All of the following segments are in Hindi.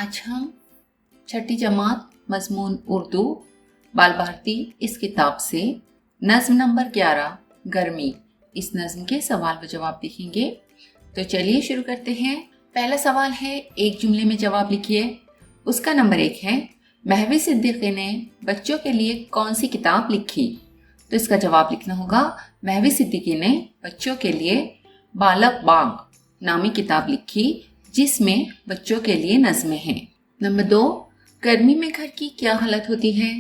आज हम छठी जमात मजमून उर्दू बाल भारती इस किताब से नज्म नंबर 11 गर्मी इस नज्म के सवाल व जवाब देखेंगे। तो चलिए शुरू करते हैं। पहला सवाल है, एक जुमले में जवाब लिखिए। उसका नंबर 1 है, महवी सिद्दीकी ने बच्चों के लिए कौन सी किताब लिखी? तो इसका जवाब लिखना होगा, महवी सिद्दीकी ने बच्चों के लिए बालक बाग नामी किताब लिखी जिसमें बच्चों के लिए नज़्में हैं। नंबर 2, गर्मी में घर की क्या हालत होती है?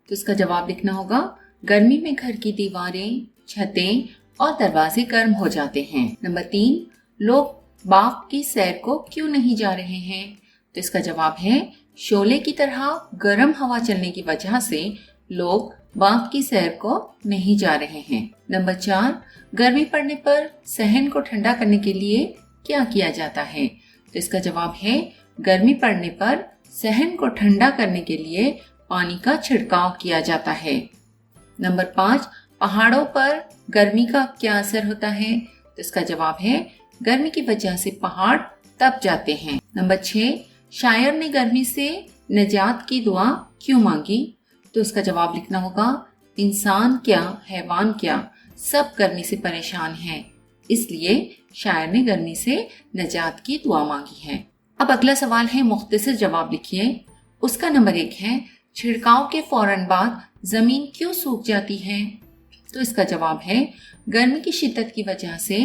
तो इसका जवाब लिखना होगा, गर्मी में घर की दीवारें, छतें और दरवाजे गर्म हो जाते हैं। नंबर 3, लोग बाग की सैर को क्यों नहीं जा रहे हैं? तो इसका जवाब है, शोले की तरह गर्म हवा चलने की वजह से लोग बाग की सैर को नहीं जा रहे हैं। नंबर 4, गर्मी पड़ने पर सहन को ठंडा करने के लिए क्या किया जाता है? तो इसका जवाब है, गर्मी पड़ने पर सहन को ठंडा करने के लिए पानी का छिड़काव किया जाता है। नंबर 5, पहाड़ों पर गर्मी का क्या असर होता है? तो इसका जवाब है, गर्मी की वजह से पहाड़ तप जाते हैं। नंबर 6, शायर ने गर्मी से निजात की दुआ क्यों मांगी? तो इसका जवाब लिखना होगा, इंसान क्या हैवान क्या सब गर्मी से परेशान हैं, इसलिए शायर ने गर्मी से निजात की दुआ मांगी है। अब अगला सवाल है, मुख्तसर जवाब लिखिए। उसका नंबर 1 है, छिड़काव के फौरन बाद जमीन क्यों सूख जाती है? तो इसका जवाब है, गर्मी की शिद्दत की वजह से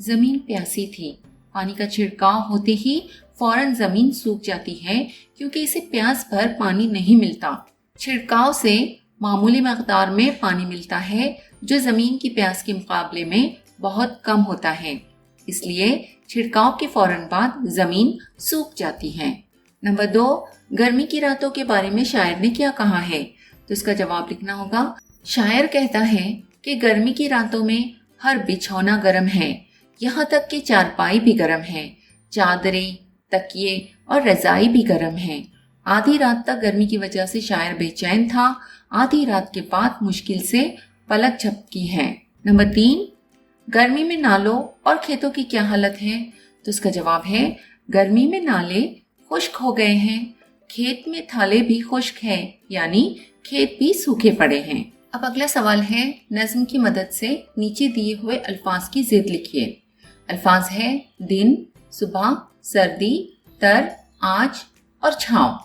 जमीन प्यासी थी। पानी का छिड़काव होते ही फौरन जमीन सूख जाती है क्योंकि इसे प्यास भर पानी नहीं मिलता। छिड़काव से मामूली मकदार में पानी मिलता है जो जमीन की प्यास के मुकाबले में बहुत कम होता है, इसलिए छिड़काव के फौरन बाद जमीन सूख जाती है। नंबर 2, गर्मी की रातों के बारे में शायर ने क्या कहा है? तो इसका जवाब लिखना होगा, शायर कहता है कि गर्मी की रातों में हर बिछौना गर्म है, यहाँ तक कि चारपाई भी गर्म है, चादरें, तकिए और रजाई भी गर्म है। आधी रात तक गर्मी की वजह से शायर बेचैन था, आधी रात के बाद मुश्किल से पलक झपकी है। नंबर 3, गर्मी में नालों और खेतों की क्या हालत है? तो इसका जवाब है, गर्मी में नाले खुश्क हो गए हैं, खेत में थाले भी खुश्क हैं, यानी खेत भी सूखे पड़े हैं। अब अगला सवाल है, नज्म की मदद से नीचे दिए हुए अल्फाज की जिद लिखिए। अल्फाज है, दिन, सुबह, सर्दी, तर, आज और छाँव।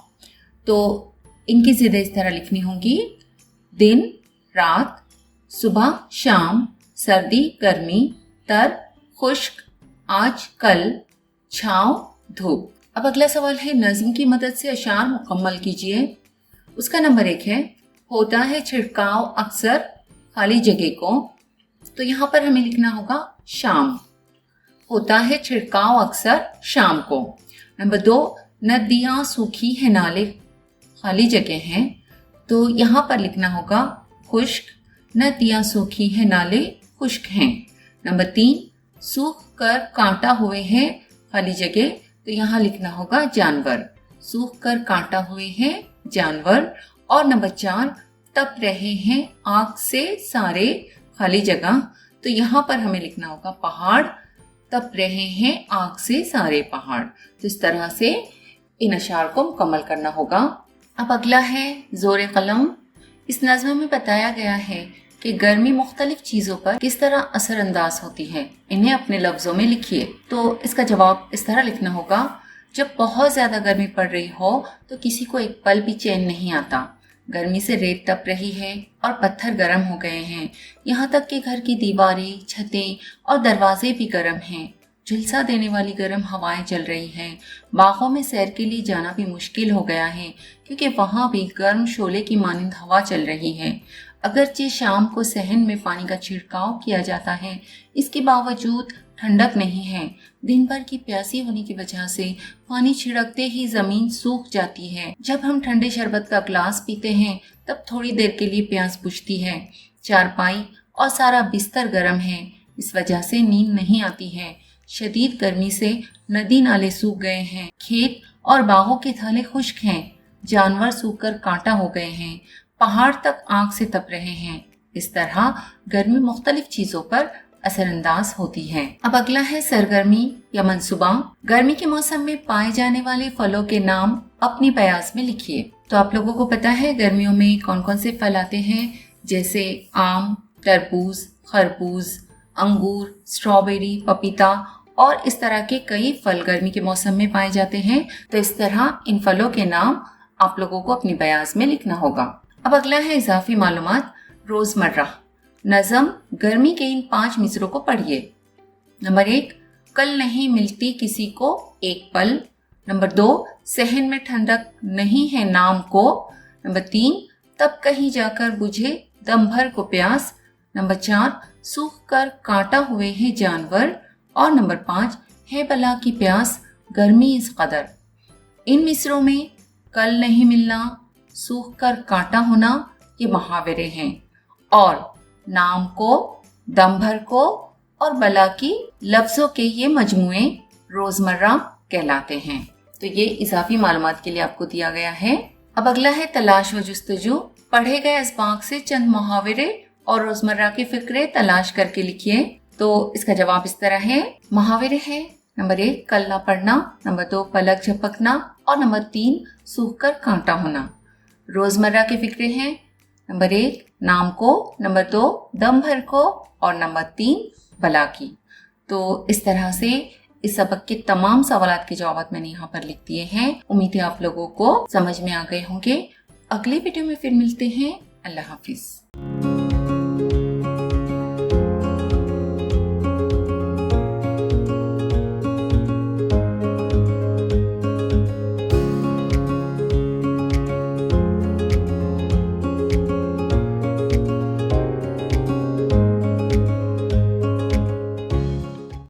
तो इनकी जिदें इस तरह लिखनी होंगी, दिन, रात, सुबह, शाम, सर्दी, गर्मी, तर, खुश्क, आज, कल, छाँव, धूप। अब अगला सवाल है, नज्म की मदद से अशार मुकम्मल कीजिए। उसका नंबर 1 है, होता है छिड़काव अक्सर खाली जगह को। तो यहाँ पर हमें लिखना होगा शाम, होता है छिड़काव अक्सर शाम को। नंबर 2, नदियाँ सूखी है नाले खाली जगह हैं, तो यहाँ पर लिखना होगा खुश्क, नदियाँ सूखी है नाले खुश्क हैं। नंबर 3, सूख कर कांटा हुए हैं खाली जगह, तो यहाँ लिखना होगा जानवर, सूख कर कांटा हुए हैं जानवर। और नंबर 4, तप रहे हैं आग से सारे खाली जगह, तो यहाँ पर हमें लिखना होगा पहाड़, तप रहे हैं आग से सारे पहाड़। तो इस तरह से इन अशार को मुकम्मल करना होगा। अब अगला है जोर कलम। इस नज़्म में बताया गया है कि गर्मी मुख्तलिफ चीज़ों पर किस तरह असरअंदाज होती है, इन्हें अपने लफ्ज़ों में लिखिए। तो इसका जवाब इस तरह लिखना होगा, जब बहुत ज़्यादा गर्मी पड़ रही हो तो किसी को एक पल भी चैन नहीं आता। गर्मी से रेत तप रही है और पत्थर गर्म हो गए हैं, यहाँ तक कि घर की दीवारें, छतें और दरवाजे भी गर्म हैं। झुलसा देने वाली गर्म हवाएं चल रही हैं। बागों में सैर के लिए जाना भी मुश्किल हो गया है क्योंकि वहाँ भी गर्म शोले की मानिंद हवा चल रही है। अगरचे शाम को सहन में पानी का छिड़काव किया जाता है, इसके बावजूद ठंडक नहीं है। दिन भर की प्यासी होने की वजह से पानी छिड़कते ही जमीन सूख जाती है। जब हम ठंडे शरबत का ग्लास पीते हैं तब थोड़ी देर के लिए प्यास बुझती है। चारपाई और सारा बिस्तर गर्म है, इस वजह से नींद नहीं आती है। शदीद गर्मी से नदी नाले सूख गए हैं, खेत और बागों के थाले खुश्क हैं, जानवर सूखकर कांटा हो गए हैं, पहाड़ तक आग से तप रहे हैं। इस तरह गर्मी मुख्तलिफ चीज़ों पर असरअंदाज होती है। अब अगला है सरगर्मी या मंसूबा। गर्मी के मौसम में पाए जाने वाले फलों के नाम अपनी बयास में लिखिए। तो आप लोगों को पता है गर्मियों में कौन कौन से फल आते हैं, जैसे आम, तरबूज, खरबूज, अंगूर, स्ट्रॉबेरी, पपीता और इस तरह के कई फल गर्मी के मौसम में पाए जाते हैं। तो इस तरह इन फलों के नाम आप लोगों को अपनी बयास में लिखना होगा। अब अगला है इजाफी मालूमात, रोजमर्रा। नज़म गर्मी के इन 5 मिसरों को पढ़िए। नंबर 1, कल नहीं मिलती किसी को एक पल। नंबर 2, सहन में ठंडक नहीं है नाम को। नंबर 3, तब कहीं जाकर बुझे दम भर को प्यास। नंबर 4, सूख कर कांटा हुए हैं जानवर। और नंबर 5, है बला की प्यास गर्मी इस कदर। इन मिसरों में कल नहीं मिलना, सूख कर कांटा होना, ये मुहावरे हैं और नाम को, दम भर को और बला की लफ्जों के ये मजमुए रोजमर्रा कहलाते हैं। तो ये इजाफी मालूमात के लिए आपको दिया गया है। अब अगला है तलाश व जुस्तजू। पढ़े गए असबाक से चंद मुहावरे और रोजमर्रा के फिक्रे तलाश करके लिखिए। तो इसका जवाब इस तरह है। मुहावरे है नंबर 1, कल ना पढ़ना। नंबर 2, पलक झपकना। और नंबर 3, सूख कर कांटा होना। रोजमर्रा के फिक्रे हैं नंबर 1, नाम को। नंबर 2, दम भर को। और नंबर 3, बला की। तो इस तरह से इस सबक के तमाम सवालात के जवाब मैंने यहाँ पर लिख दिए हैं। उम्मीद है आप लोगों को समझ में आ गए होंगे। अगले वीडियो में फिर मिलते हैं। अल्लाह हाफिज।